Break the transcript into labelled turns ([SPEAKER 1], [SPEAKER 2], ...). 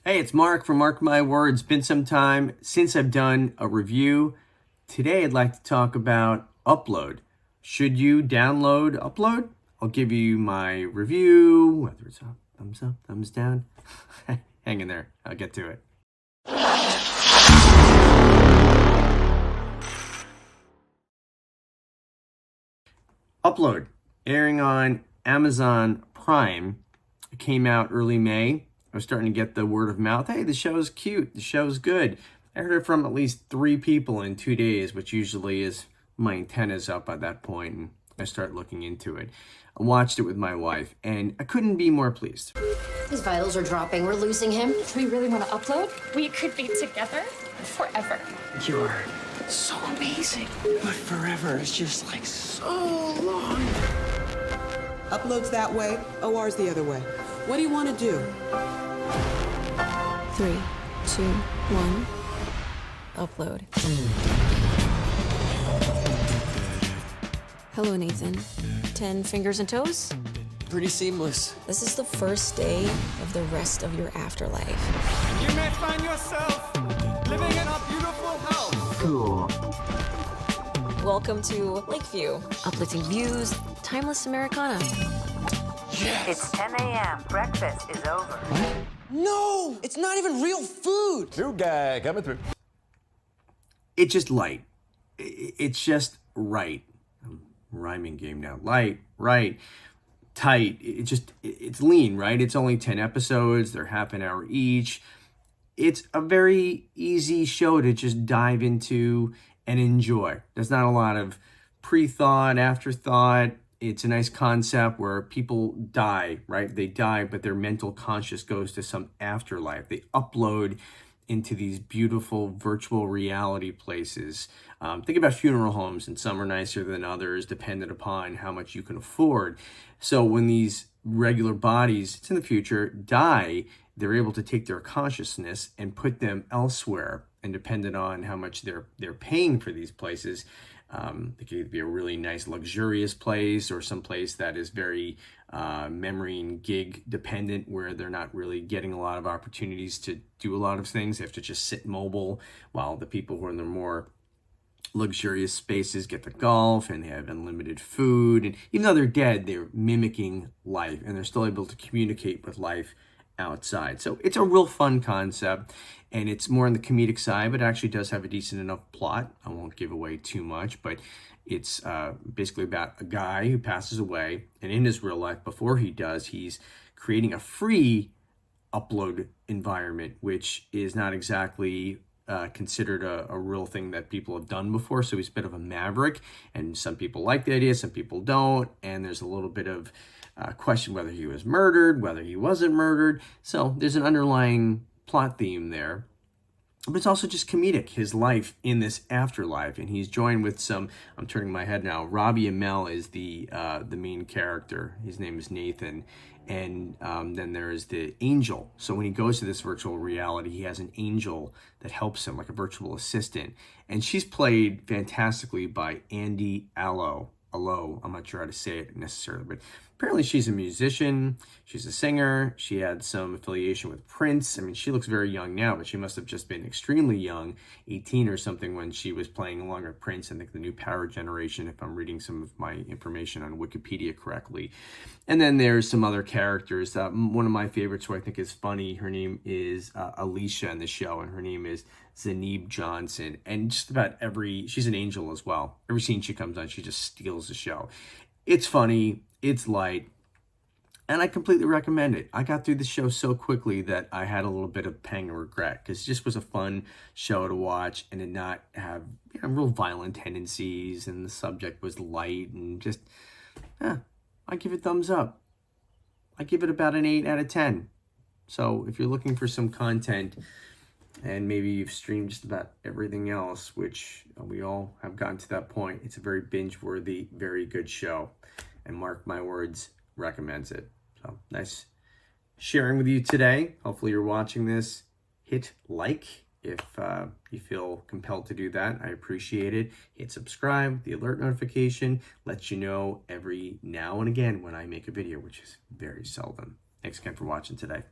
[SPEAKER 1] Hey, it's Mark from Mark My Words. Been some time since I've done a review. Today I'd like to talk about Upload. Should you download Upload? I'll give you my review, whether it's up, thumbs down. Hang in there, I'll get to it. Upload, airing on Amazon Prime. It came out early May. I was starting to get the word of mouth. Hey, the show's cute. The show's good. I heard it from at least 3 people in 2 days, which usually is my antennas up at that point, and I start looking into it. I watched it with my wife, and I couldn't be more pleased.
[SPEAKER 2] His vitals are dropping. We're losing him.
[SPEAKER 3] Do we really want to upload?
[SPEAKER 4] We could be together forever.
[SPEAKER 5] You're so amazing. But forever is just like so long.
[SPEAKER 6] Upload's that way, OR's the other way. What do you want to do?
[SPEAKER 3] 3, 2, 1. Upload. Hello, Nathan. 10 fingers and toes?
[SPEAKER 5] Pretty seamless.
[SPEAKER 3] This is the first day of the rest of your afterlife.
[SPEAKER 7] You may find yourself living in a beautiful house.
[SPEAKER 5] Cool.
[SPEAKER 3] Welcome to Lakeview. Uplifting views, timeless Americana.
[SPEAKER 5] Yes.
[SPEAKER 8] It's 10 a.m. Breakfast is over.
[SPEAKER 5] No, it's not even real food.
[SPEAKER 7] New guy coming through.
[SPEAKER 1] It's just light. It's just right. Rhyming game now. Light, right, tight. It's lean, right? It's only 10 episodes. They're half an hour each. It's a very easy show to just dive into and enjoy. There's not a lot of pre-thought, afterthought. It's a nice concept where people die, right? They die, but their mental conscious goes to some afterlife. They upload into these beautiful virtual reality places. Think about funeral homes, and some are nicer than others, dependent upon how much you can afford. So when these regular bodies, it's in the future, die, they're able to take their consciousness and put them elsewhere. And dependent on how much they're paying for these places, it could either be a really nice luxurious place or some place that is very memory and gig dependent, where they're not really getting a lot of opportunities to do a lot of things. They have to just sit mobile, while the people who are in the more luxurious spaces get to golf and they have unlimited food. And even though they're dead, they're mimicking life and they're still able to communicate with life outside. So it's a real fun concept, and it's more on the comedic side, but it actually does have a decent enough plot. I won't give away too much, but it's basically about a guy who passes away, and in his real life, before he does, he's creating a free upload environment, which is not exactly considered a real thing that people have done before. So he's a bit of a maverick, and some people like the idea, some people don't, and there's a little bit of question whether he was murdered, whether he wasn't murdered. So there's an underlying plot theme there. But it's also just comedic, his life in this afterlife. And he's joined with some, I'm turning my head now, Robbie Amell is the main character. His name is Nathan. And then there is the angel. So when he goes to this virtual reality, he has an angel that helps him, like a virtual assistant. And she's played fantastically by Andy Allo. I'm not sure how to say it necessarily, but apparently she's a musician, she's a singer, she had some affiliation with Prince. I mean, she looks very young now, but she must have just been extremely young, 18 or something, when she was playing along with Prince. I think the new Power Generation, if I'm reading some of my information on Wikipedia correctly. And then there's some other characters. One of my favorites, who I think is funny, her name is Alicia in the show, and her name is Zanib Johnson. And just about she's an angel as well. Every scene she comes on, she just steals the show. It's funny, it's light, and I completely recommend it. I got through the show so quickly that I had a little bit of pang of regret, because it just was a fun show to watch and did not have real violent tendencies, and the subject was light, and just, I give it thumbs up. I give it about an 8 out of 10. So if you're looking for some content, and maybe you've streamed just about everything else, which we all have gotten to that point, it's a very binge-worthy, very good show. And Mark My Words recommends it. So nice sharing with you today. Hopefully you're watching this. Hit like if you feel compelled to do that. I appreciate it. Hit subscribe. The alert notification lets you know every now and again when I make a video, which is very seldom. Thanks again for watching today.